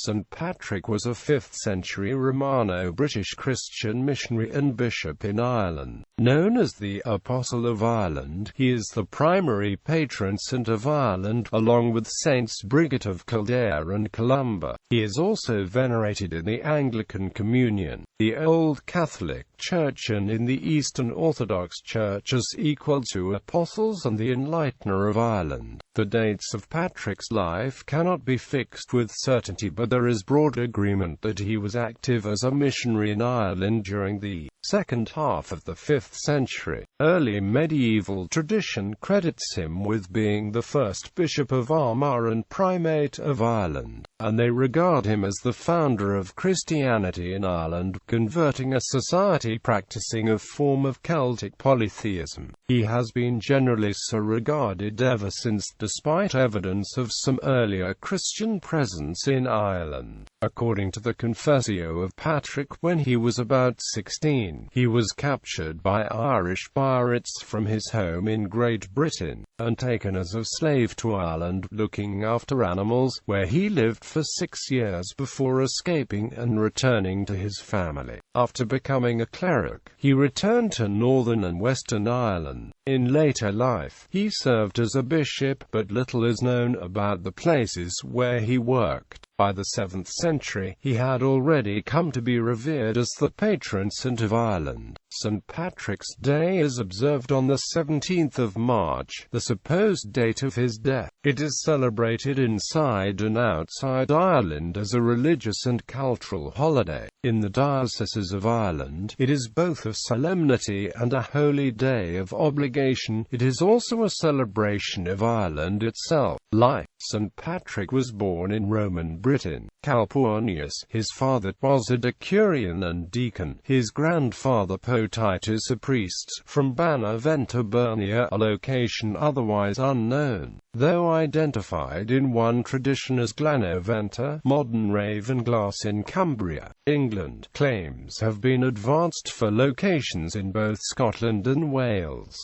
St. Patrick was a 5th-century Romano-British Christian missionary and bishop in Ireland. Known as the Apostle of Ireland, he is the primary patron saint of Ireland, along with Saints Brigit of Kildare and Columba. He is also venerated in the Anglican Communion, the Old Catholic Church, and in the Eastern Orthodox Church as equal to apostles and the Enlightener of Ireland. The dates of Patrick's life cannot be fixed with certainty, but there is broad agreement that he was active as a missionary in Ireland during the second half of the 5th century. Early medieval tradition credits him with being the first bishop of Armagh and primate of Ireland, and they regard him as the founder of Christianity in Ireland, converting a society practicing a form of Celtic polytheism. He has been generally so regarded ever since, despite evidence of some earlier Christian presence in Ireland. According to the Confessio of Patrick, when he was about 16, he was captured by Irish pirates from his home in Great Britain, and taken as a slave to Ireland, looking after animals, where he lived for 6 years before escaping and returning to his family. After becoming a cleric, he returned to Northern and Western Ireland. In later life, he served as a bishop, but little is known about the places where he worked. By the 7th century, he had already come to be revered as the patron saint of Ireland. St. Patrick's Day is observed on the 17th of March, the supposed date of his death. It is celebrated inside and outside Ireland as a religious and cultural holiday. In the dioceses of Ireland, it is both a solemnity and a holy day of obligation. It is also a celebration of Ireland itself. Life. St. Patrick was born in Roman Britain, Calpurnius. His father was a decurion and deacon. His grandfather Potitus a priest, from Banaventa Bernia, a location otherwise unknown, though identified in one tradition as Glenoventa, modern Ravenglass in Cumbria, England. Claims have been advanced for locations in both Scotland and Wales.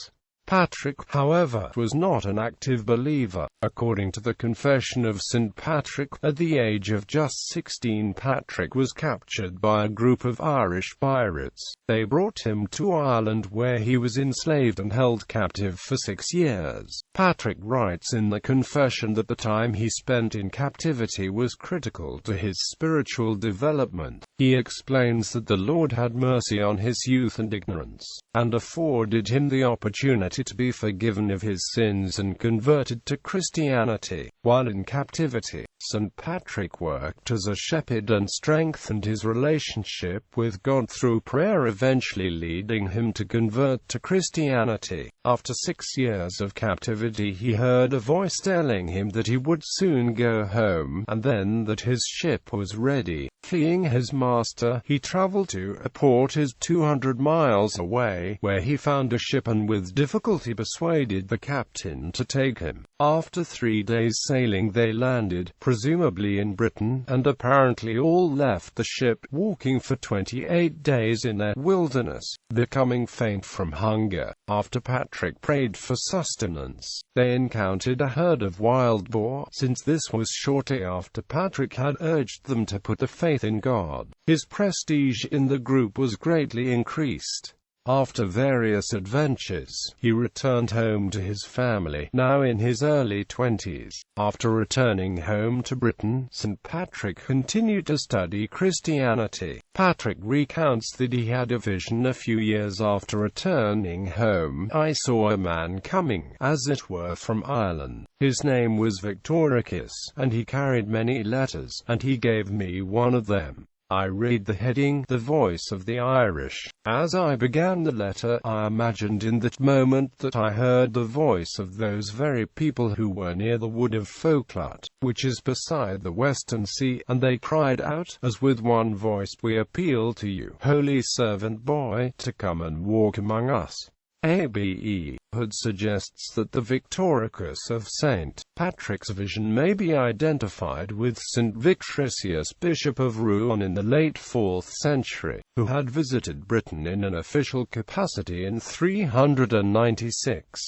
Patrick, however, was not an active believer. According to the Confession of St. Patrick, at the age of just 16, Patrick was captured by a group of Irish pirates. They brought him to Ireland, where he was enslaved and held captive for 6 years. Patrick writes in the Confession that the time he spent in captivity was critical to his spiritual development. He explains that the Lord had mercy on his youth and ignorance, and afforded him the opportunity to be forgiven of his sins and converted to Christianity. While in captivity, St. Patrick worked as a shepherd and strengthened his relationship with God through prayer, eventually leading him to convert to Christianity. After 6 years of captivity, he heard a voice telling him that he would soon go home, and then that his ship was ready. Fleeing his master, he traveled to a port 200 miles away, where he found a ship and with difficulty persuaded the captain to take him. After 3 days sailing they landed, presumably in Britain, and apparently all left the ship, walking for 28 days in a wilderness, becoming faint from hunger. After Patrick prayed for sustenance, they encountered a herd of wild boar. Since this was shortly after Patrick had urged them to put their faith in God, his prestige in the group was greatly increased. After various adventures, he returned home to his family, now in his early 20s. After returning home to Britain, St. Patrick continued to study Christianity. Patrick recounts that he had a vision a few years after returning home. I saw a man coming, as it were, from Ireland. His name was Victoricus, and he carried many letters, and he gave me one of them. I read the heading, "The Voice of the Irish." As I began the letter, I imagined in that moment that I heard the voice of those very people who were near the wood of Foclut, which is beside the Western Sea, and they cried out, as with one voice, "We appeal to you, holy servant boy, to come and walk among us." Abe Hood suggests that the Victoricus of St. Patrick's vision may be identified with St. Victricius, Bishop of Rouen in the late 4th century, who had visited Britain in an official capacity in 396.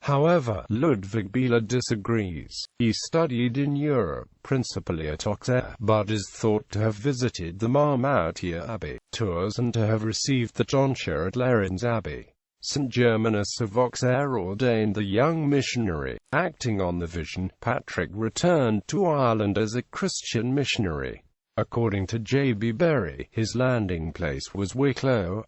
However, Ludwig Bieler disagrees. He studied in Europe, principally at Auxerre, but is thought to have visited the Marmoutier Abbey, Tours, and to have received the tonsure at Lerins Abbey. St. Germanus of Auxerre ordained the young missionary. Acting on the vision, Patrick returned to Ireland as a Christian missionary. According to J.B. Berry, his landing place was Wicklow,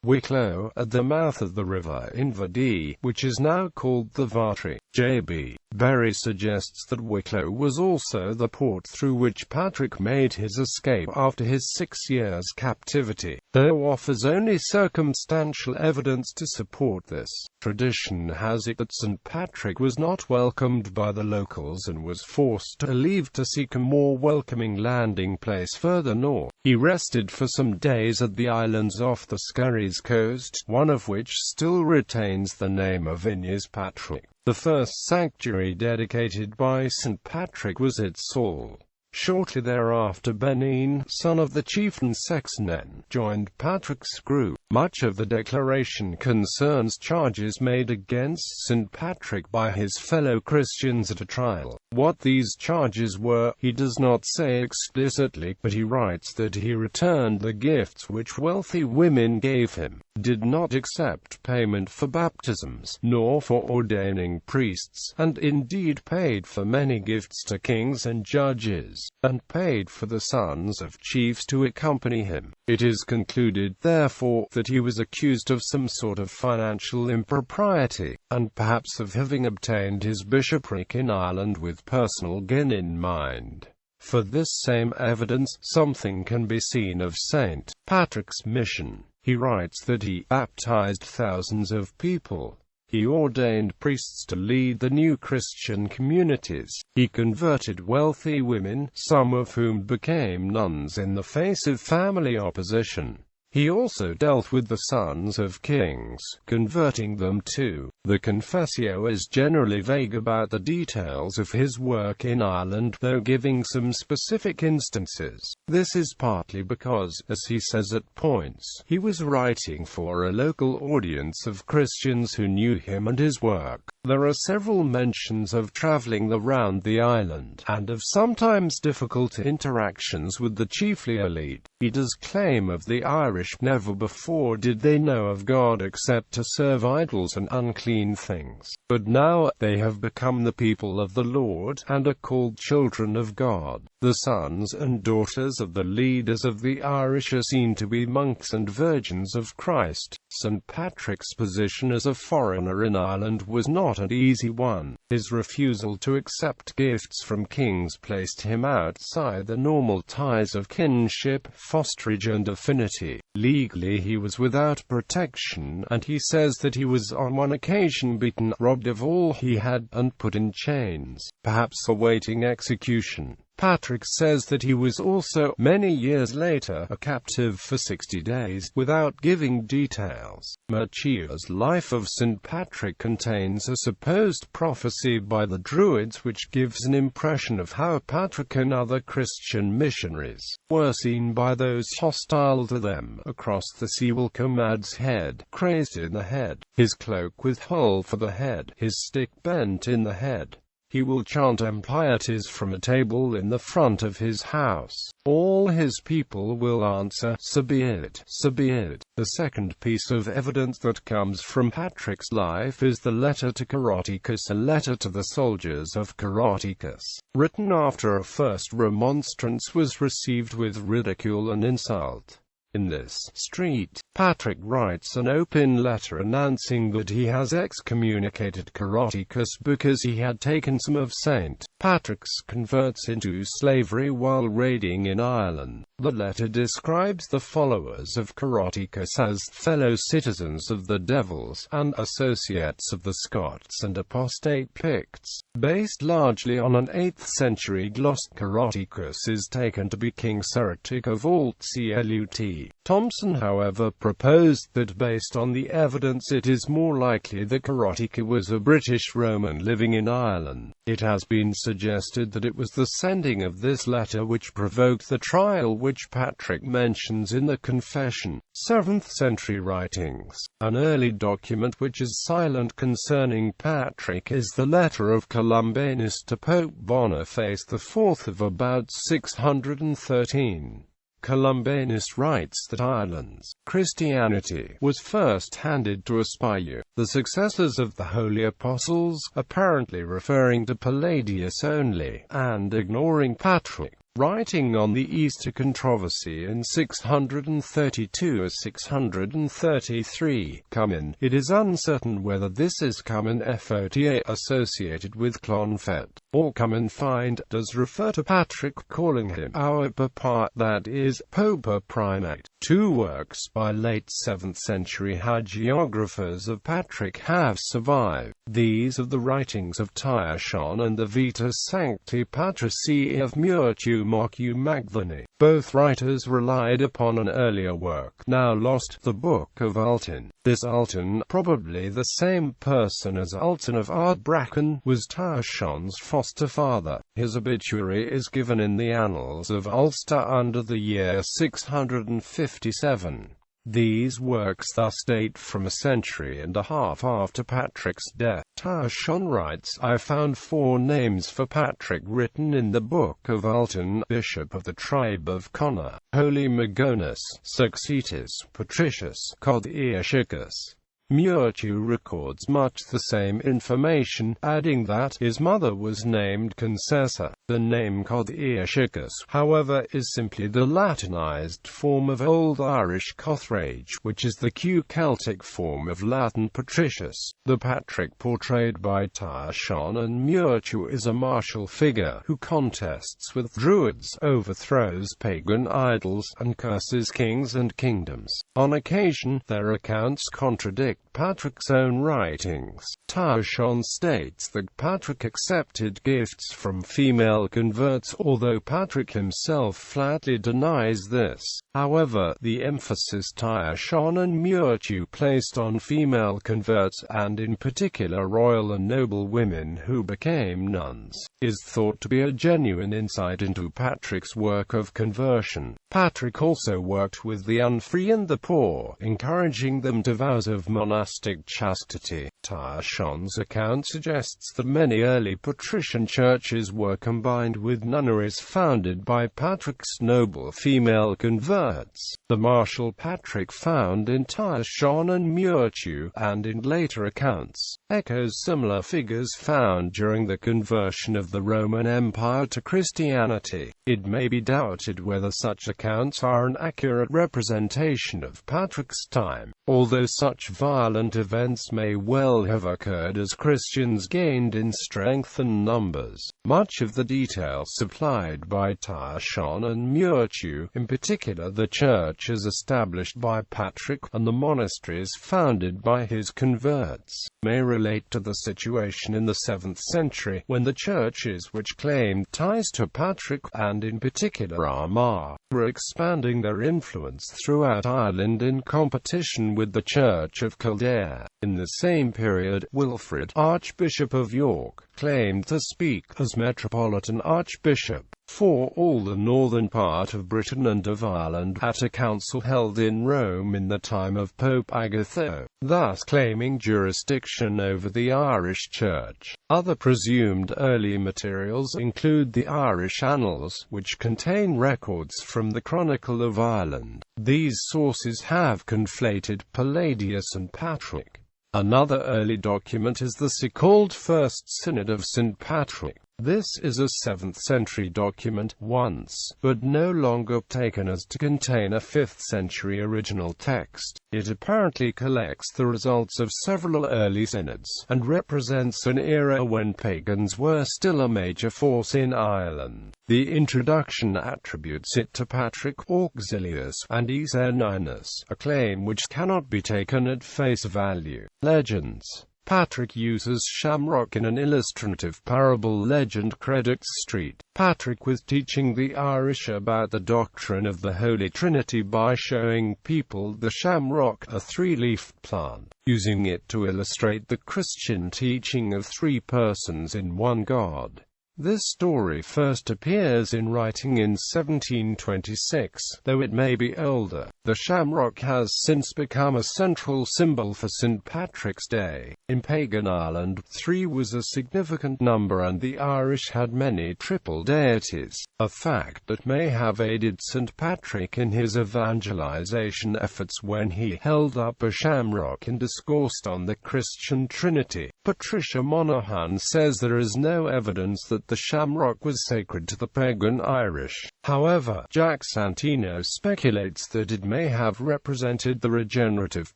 Wicklow, at the mouth of the river Inver, which is now called the Vatry. J.B. Berry suggests that Wicklow was also the port through which Patrick made his escape after his 6 years' captivity, though offers only circumstantial evidence to support this. Tradition has it that St. Patrick was not welcomed by the locals and was forced to leave to seek a more welcoming landing place further north. He rested for some days at the islands off the Skerries coast, one of which still retains the name of Inis Patrick. The first sanctuary dedicated by St. Patrick was at Saul. Shortly thereafter Benin, son of the chieftain Sexnen, joined Patrick's group. Much of the declaration concerns charges made against St. Patrick by his fellow Christians at a trial. What these charges were, he does not say explicitly, but he writes that he returned the gifts which wealthy women gave him, did not accept payment for baptisms, nor for ordaining priests, and indeed paid for many gifts to kings and judges, and paid for the sons of chiefs to accompany him. It is concluded, therefore, that he was accused of some sort of financial impropriety, and perhaps of having obtained his bishopric in Ireland with personal gain in mind. For this same evidence, something can be seen of St. Patrick's mission. He writes that he baptized thousands of people. He ordained priests to lead the new Christian communities. He converted wealthy women, some of whom became nuns in the face of family opposition. He also dealt with the sons of kings, converting them too. The Confessio is generally vague about the details of his work in Ireland, though giving some specific instances. This is partly because, as he says at points, he was writing for a local audience of Christians who knew him and his work. There are several mentions of traveling around the island, and of sometimes difficult interactions with the chiefly elite. He does claim of the Irish, never before did they know of God except to serve idols and unclean things. But now, they have become the people of the Lord, and are called children of God. The sons and daughters of the leaders of the Irish are seen to be monks and virgins of Christ. St. Patrick's position as a foreigner in Ireland was not an easy one. His refusal to accept gifts from kings placed him outside the normal ties of kinship, fosterage and affinity. Legally he was without protection, and he says that he was on one occasion beaten, robbed of all he had, and put in chains, perhaps awaiting execution. Patrick says that he was also, many years later, a captive for 60 days, without giving details. Maciej's Life of St. Patrick contains a supposed prophecy by the Druids which gives an impression of how Patrick and other Christian missionaries were seen by those hostile to them. Across the sea will Comad's head, crazed in the head, his cloak with hole for the head, his stick bent in the head. He will chant impieties from a table in the front of his house. All his people will answer, "So be it, so be it." The second piece of evidence that comes from Patrick's life is the letter to Coroticus, a letter to the soldiers of Coroticus, written after a first remonstrance was received with ridicule and insult. In this street, Patrick writes an open letter announcing that he has excommunicated Coroticus because he had taken some of St. Patrick's converts into slavery while raiding in Ireland. The letter describes the followers of Coroticus as fellow citizens of the devils, and associates of the Scots and apostate Picts. Based largely on an 8th century gloss, Coroticus is taken to be King Seretic of Alt Clut. C. Thompson, however, proposed that based on the evidence it is more likely that Carotiki was a British Roman living in Ireland. It has been suggested that it was the sending of this letter which provoked the trial which Patrick mentions in the Confession. 7th century writings. An early document which is silent concerning Patrick is the letter of Columbanus to Pope Boniface IV of about 613. Columbanus writes that Ireland's Christianity was first handed to Aspiu, the successors of the Holy Apostles, apparently referring to Palladius only, and ignoring Patrick. Writing on the Easter controversy in 632–633, Cumin, it is uncertain whether this is Cumin Fota associated with Clonfet, or Cumin Find does refer to Patrick, calling him our Papa, that is, Popa Primate. Two works by late 7th century hagiographers of Patrick have survived. These are the writings of Tyrshon and the Vita Sancti Patrici of Murtu Mocu Magdalene. Both writers relied upon an earlier work, now lost, the Book of Ultan. This Ultan, probably the same person as Ultan of Ardbraccan, was Tyrshon's foster father. His obituary is given in the Annals of Ulster under the year 657. These works thus date from a century and a half after Patrick's death. Tyrshon writes, I found 4 names for Patrick written in the Book of Ultan, Bishop of the tribe of Connor, Holy Magonus, Succetus, Patricius, Cod Eashicus. Murtu records much the same information, adding that his mother was named Concessa. The name Cod Eashicus, however, is simply the Latinized form of Old Irish Cothrage, which is the Q-Celtic form of Latin Patricius. The Patrick portrayed by Tyrshon and Murtu is a martial figure who contests with druids, overthrows pagan idols, and curses kings and kingdoms. On occasion, their accounts contradict Patrick's own writings. Tyrshon states that Patrick accepted gifts from female converts, although Patrick himself flatly denies this. However, the emphasis Tyrshon and Murtu placed on female converts, and in particular royal and noble women who became nuns, is thought to be a genuine insight into Patrick's work of conversion. Patrick also worked with the unfree and the poor, encouraging them to vows of monastic chastity. Tyrshon's account suggests that many early patrician churches were combined with nunneries founded by Patrick's noble female converts. The martial Patrick found in Tyrshon and Murtu, and in later accounts, echoes similar figures found during the conversion of the Roman Empire to Christianity. It may be doubted whether such accounts are an accurate representation of Patrick's time, although such violent events may well have occurred as Christians gained in strength and numbers. Much of the detail supplied by Tyrshon and Murtu, in particular the churches established by Patrick and the monasteries founded by his converts, may relate to the situation in the 7th century, when the churches which claimed ties to Patrick, and in particular Armagh, were expanding their influence throughout Ireland in competition with the Church of Kildare. In the same period, Wilfrid, Archbishop of York, claimed to speak as Metropolitan Archbishop for all the northern part of Britain and of Ireland at a council held in Rome in the time of Pope Agatho, thus claiming jurisdiction over the Irish Church. Other presumed early materials include the Irish Annals, which contain records from the Chronicle of Ireland. These sources have conflated Palladius and Patrick. Another early document is the so-called First Synod of St. Patrick. This is a 7th century document, once, but no longer taken as to contain a 5th century original text. It apparently collects the results of several early synods, and represents an era when pagans were still a major force in Ireland. The introduction attributes it to Patrick, Auxilius, and Isaninus, a claim which cannot be taken at face value. Legends. Patrick uses shamrock in an illustrative parable legend credits Street. Patrick was teaching the Irish about the doctrine of the Holy Trinity by showing people the shamrock, a three-leafed plant, using it to illustrate the Christian teaching of three persons in one God. This story first appears in writing in 1726, though it may be older. The shamrock has since become a central symbol for St. Patrick's Day. In pagan Ireland, 3 was a significant number and the Irish had many triple deities, a fact that may have aided St. Patrick in his evangelization efforts when he held up a shamrock and discoursed on the Christian Trinity. Patricia Monaghan says there is no evidence that the shamrock was sacred to the pagan Irish. However, Jack Santino speculates that it may have represented the regenerative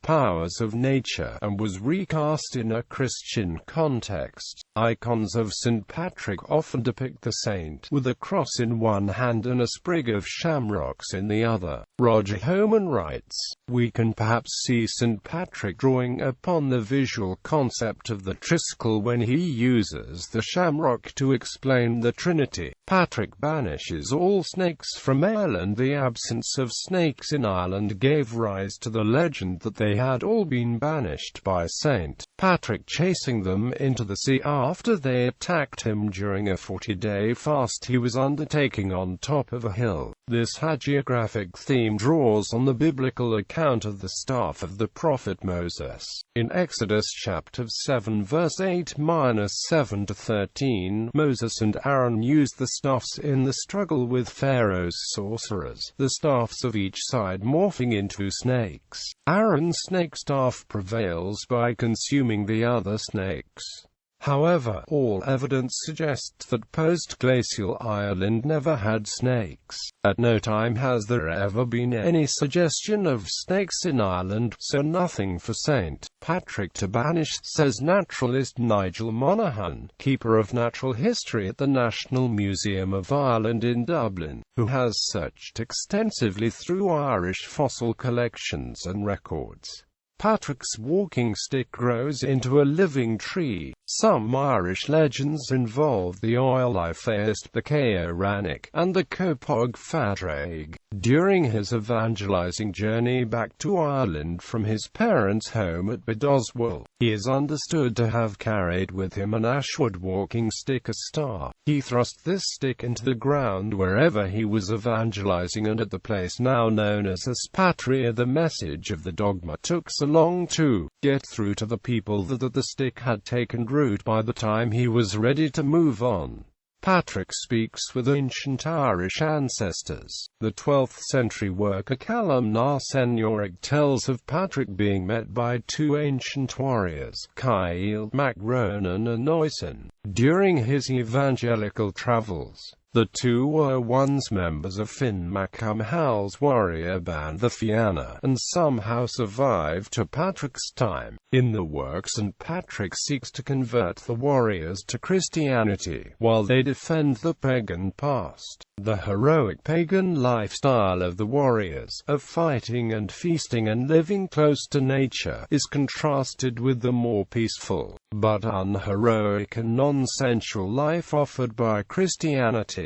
powers of nature and was recast in a Christian context. Icons of St. Patrick often depict the saint with a cross in one hand and a sprig of shamrocks in the other. Roger Homan writes, "We can perhaps see St. Patrick drawing upon the visual concept of the triskel when he uses the shamrock to explain the Trinity. Patrick banishes all snakes from Ireland. The absence of snakes in Ireland gave rise to the legend that they had all been banished by St. Patrick chasing them into the sea after they attacked him during a 40-day fast he was undertaking on top of a hill. This hagiographic theme draws on the biblical account of the staff of the prophet Moses. In Exodus chapter 7 verse 8-7-13, Moses and Aaron used the staffs in the struggle with Pharaoh's sorcerers, the staffs of each side morphing into snakes. Aaron's snake staff prevails by consuming the other snakes. However, all evidence suggests that post-glacial Ireland never had snakes. At no time has there ever been any suggestion of snakes in Ireland, so nothing for St. Patrick to banish, says naturalist Nigel Monaghan, keeper of natural history at the National Museum of Ireland in Dublin, who has searched extensively through Irish fossil collections and records. Patrick's walking stick grows into a living tree. Some Irish legends involve the oil theist, the Caoranach, and the Copog Fadraig. During his evangelizing journey back to Ireland from his parents' home at Bidoswell, he is understood to have carried with him an ashwood walking stick, a star. He thrust this stick into the ground wherever he was evangelizing, and at the place now known as Aspatria the message of the dogma took so long to get through to the people that the stick had taken root by the time he was ready to move on. Patrick speaks with ancient Irish ancestors. The 12th century worker Columba.He tells of Patrick being met by 2 ancient warriors, Lyricmac Ronan and Oisin, during his evangelical travels. The 2 were once members of Finn MacCumhall's warrior band the Fianna, and somehow survived to Patrick's time. In the work, St. Patrick seeks to convert the warriors to Christianity, while they defend the pagan past. The heroic pagan lifestyle of the warriors, of fighting and feasting and living close to nature, is contrasted with the more peaceful, but unheroic and non-sensual life offered by Christianity.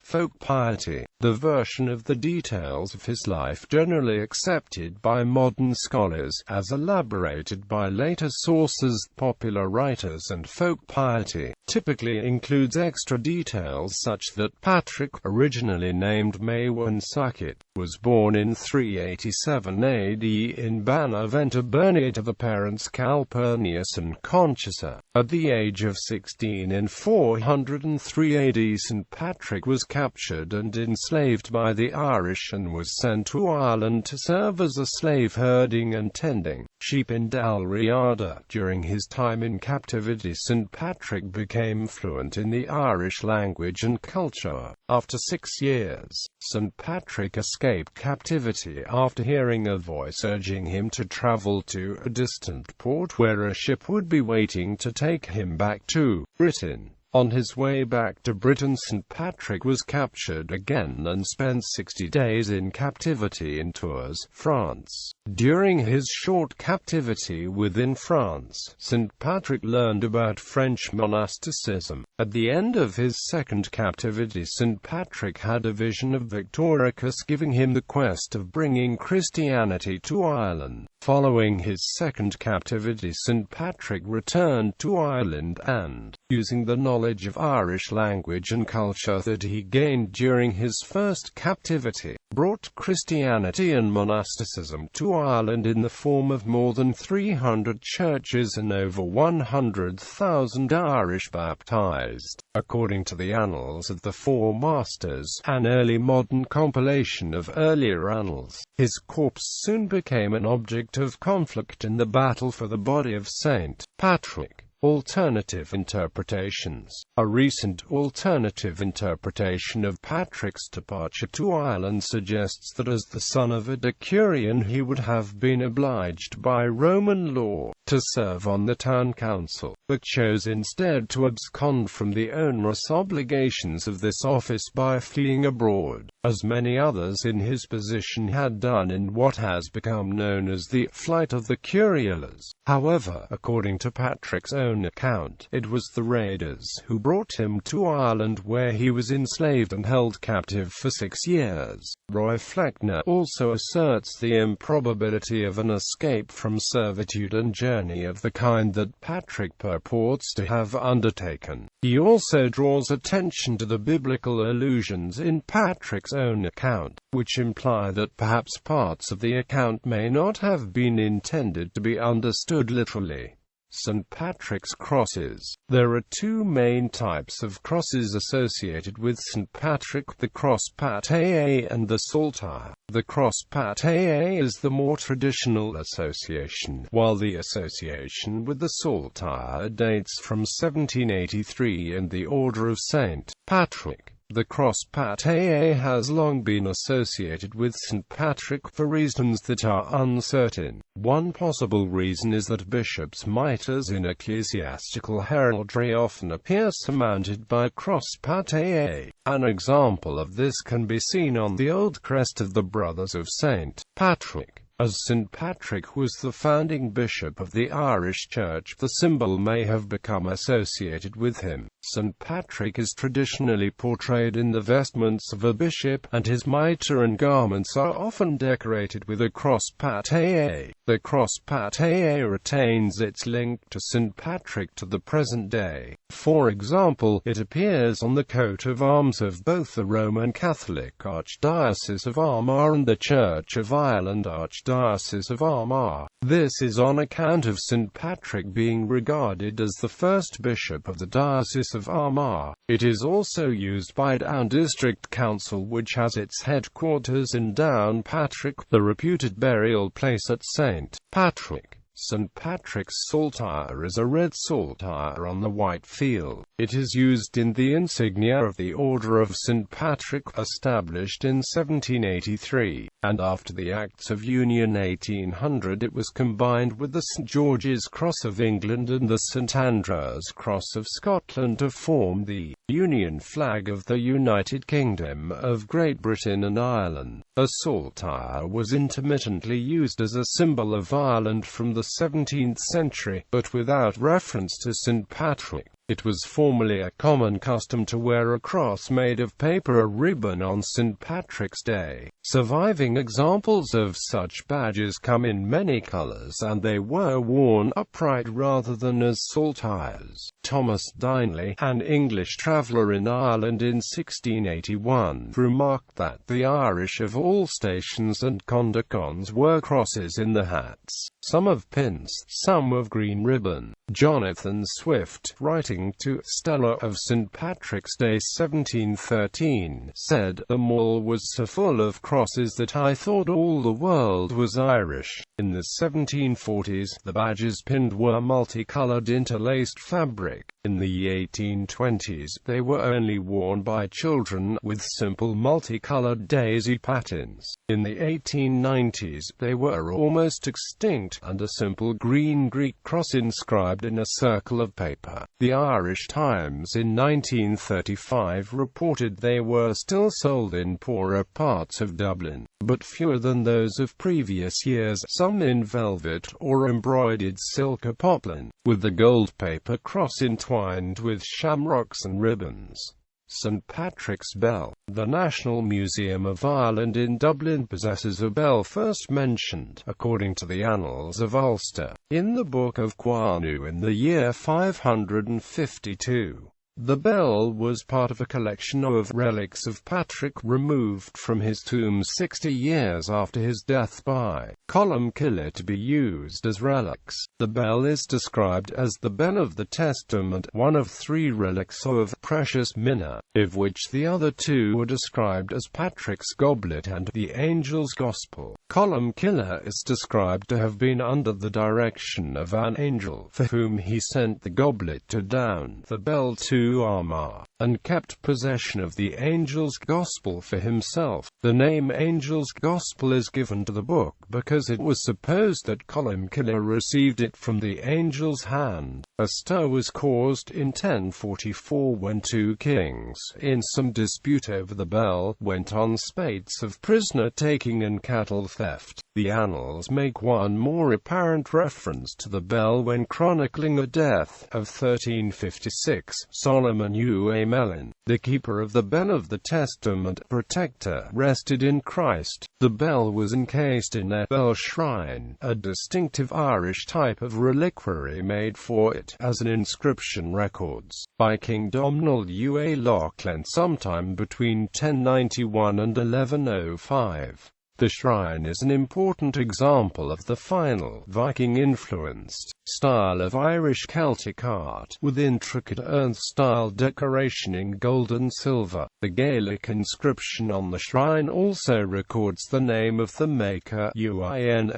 Folk piety, the version of the details of his life generally accepted by modern scholars, as elaborated by later sources, popular writers, and folk piety, typically includes extra details such that Patrick, originally named Maewyn-Succat, was born in 387 AD in Banaventa Bernia to the parents Calpurnius and Conchisa. At the age of 16 in 403 AD, St. Patrick was captured and enslaved by the Irish and was sent to Ireland to serve as a slave herding and tending sheep in Dalriada. During his time in captivity, St. Patrick became fluent in the Irish language and culture. After 6 years, St. Patrick escaped captivity after hearing a voice urging him to travel to a distant port where a ship would be waiting to take him back to Britain. On his way back to Britain, St. Patrick was captured again and spent 60 days in captivity in Tours, France. During his short captivity within France, St. Patrick learned about French monasticism. At the end of his second captivity, St. Patrick had a vision of Victoricus giving him the quest of bringing Christianity to Ireland. Following his second captivity, St. Patrick returned to Ireland and, using the knowledge of Irish language and culture that he gained during his first captivity, brought Christianity and monasticism to Ireland in the form of more than 300 churches and over 100,000 Irish baptized. According to the Annals of the Four Masters, an early modern compilation of earlier annals, his corpse soon became an object of conflict in the battle for the body of St. Patrick. Alternative interpretations. A recent alternative interpretation of Patrick's departure to Ireland suggests that as the son of a decurion he would have been obliged by Roman law to serve on the town council, but chose instead to abscond from the onerous obligations of this office by fleeing abroad, as many others in his position had done in what has become known as the Flight of the Curiolers. However, according to Patrick's own account, it was the raiders who brought him to Ireland, where he was enslaved and held captive for 6 years. Roy Fleckner also asserts the improbability of an escape from servitude and journey of the kind that Patrick purports to have undertaken. He also draws attention to the biblical allusions in Patrick's own account, which imply that perhaps parts of the account may not have been intended to be understood literally. St. Patrick's crosses. There are two main types of crosses associated with St. Patrick: the cross patée and the saltire. The cross patée is the more traditional association, while the association with the saltire dates from 1783 and the Order of St. Patrick. The cross patée has long been associated with St. Patrick for reasons that are uncertain. One possible reason is that bishops' mitres in ecclesiastical heraldry often appear surmounted by cross patée. An example of this can be seen on the old crest of the Brothers of St. Patrick. As St. Patrick was the founding bishop of the Irish Church, the symbol may have become associated with him. St. Patrick is traditionally portrayed in the vestments of a bishop, and his mitre and garments are often decorated with a cross patée. The cross patée retains its link to St. Patrick to the present day. For example, it appears on the coat of arms of both the Roman Catholic Archdiocese of Armagh and the Church of Ireland Archdiocese of Armagh. This is on account of St. Patrick being regarded as the first bishop of the Diocese of Armagh. It is also used by Down District Council, which has its headquarters in Downpatrick, the reputed burial place at St. Patrick. St. Patrick's saltire is a red saltire on the white field. It is used in the insignia of the Order of St. Patrick, established in 1783, and after the Acts of Union 1800 it was combined with the St. George's Cross of England and the St. Andrew's Cross of Scotland to form the Union flag of the United Kingdom of Great Britain and Ireland. A saltire was intermittently used as a symbol of Ireland from the 17th century, but without reference to St. Patrick. It was formerly a common custom to wear a cross made of paper or ribbon on St. Patrick's Day. Surviving examples of such badges come in many colors, and they were worn upright rather than as saltires. Thomas Dyneley, an English traveller in Ireland in 1681, remarked that the Irish of all stations and conditions wore crosses in the hats, some of pins, some of green ribbon. Jonathan Swift, writing to Stella of St. Patrick's Day 1713, said, "The mall was so full of crosses that I thought all the world was Irish." In the 1740s, the badges pinned were multicolored interlaced fabric. In the 1820s, they were only worn by children, with simple multicolored daisy patterns. In the 1890s, they were almost extinct, and a simple green Greek cross inscribed in a circle of paper. The Irish Times in 1935 reported they were still sold in poorer parts of Dublin, but fewer than those of previous years, some in velvet or embroidered silk or poplin, with the gold paper cross entwined with shamrocks and ribbons. St. Patrick's Bell. The National Museum of Ireland in Dublin possesses a bell first mentioned, according to the Annals of Ulster, in the Book of Quanu in the year 552. The bell was part of a collection of relics of Patrick removed from his tomb 60 years after his death by Columba.He to be used as relics. The bell is described as the Bell of the Testament, one of 3 relics of precious mina, of which the other 2 were described as Patrick's goblet and the Angel's Gospel. Columba.He is described to have been under the direction of an angel, for whom he sent the goblet to down the bell to Armagh, and kept possession of the Angel's Gospel for himself. The name Angel's Gospel is given to the book because it was supposed that Columba.He received it from the angel's hand. A stir was caused in 1044 when 2 kings, in some dispute over the bell, went on spates of prisoner-taking and cattle theft. The Annals make one more apparent reference to the bell when chronicling a death of 1356. Solomon Ua Melin, the keeper of the Bell of the Testament, protector, rested in Christ. The bell was encased in a bell shrine, a distinctive Irish type of reliquary made for it, as an inscription records, by King Domhnall Ua Loughlin sometime between 1091 and 1105. The shrine is an important example of the final, Viking-influenced, style of Irish Celtic art, with intricate urn-style decoration in gold and silver. The Gaelic inscription on the shrine also records the name of the maker, Uinmaiden,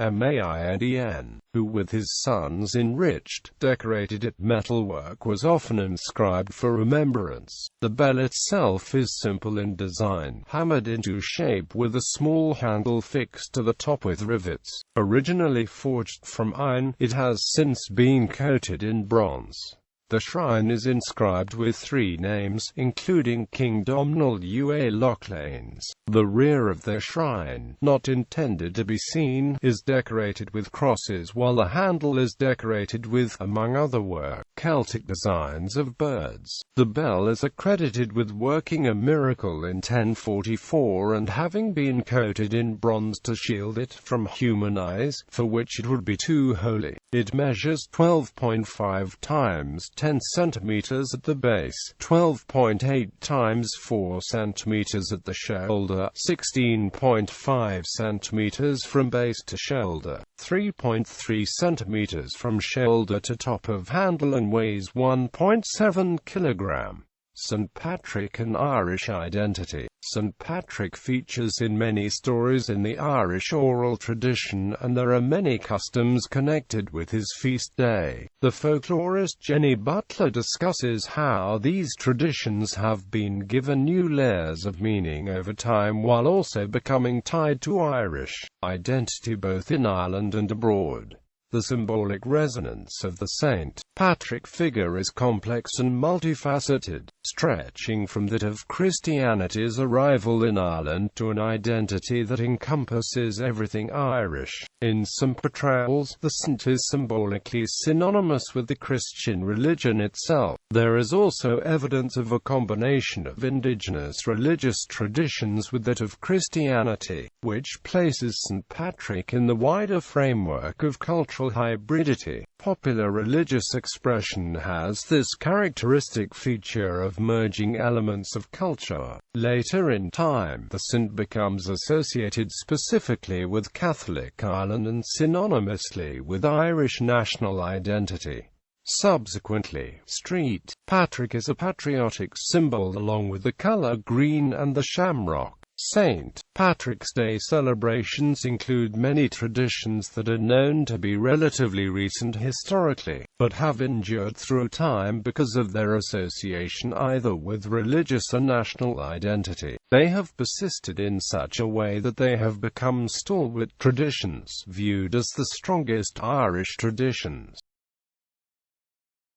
who with his sons enriched, decorated it. Metalwork was often inscribed for remembrance. The bell itself is simple in design, hammered into shape with a small handle fixed to the top with rivets. Originally forged from iron, it has since been coated in bronze. The shrine is inscribed with 3 names, including King Domhnall Ua Loughlin's. The rear of the shrine, not intended to be seen, is decorated with crosses, while the handle is decorated with, among other work, Celtic designs of birds. The bell is accredited with working a miracle in 1044 and having been coated in bronze to shield it from human eyes, for which it would be too holy. It measures 12.5 times 10 centimeters at the base, 12.8 times 4 centimeters at the shoulder, 16.5 centimeters from base to shoulder, 3.3 centimeters from shoulder to top of handle, and weighs 1.7 kilogram. St. Patrick and Irish identity. St. Patrick features in many stories in the Irish oral tradition, and there are many customs connected with his feast day. The folklorist Jenny Butler discusses how these traditions have been given new layers of meaning over time while also becoming tied to Irish identity both in Ireland and abroad. The symbolic resonance of the St. Patrick figure is complex and multifaceted, stretching from that of Christianity's arrival in Ireland to an identity that encompasses everything Irish. In some portrayals, the saint is symbolically synonymous with the Christian religion itself. There is also evidence of a combination of indigenous religious traditions with that of Christianity, which places St. Patrick in the wider framework of cultural hybridity. Popular religious expression has this characteristic feature of merging elements of culture. Later in time, the saint becomes associated specifically with Catholic Ireland and synonymously with Irish national identity. Subsequently, St. Patrick is a patriotic symbol along with the colour green and the shamrock. St. Patrick's Day celebrations include many traditions that are known to be relatively recent historically, but have endured through time because of their association either with religious or national identity. They have persisted in such a way that they have become stalwart traditions, viewed as the strongest Irish traditions.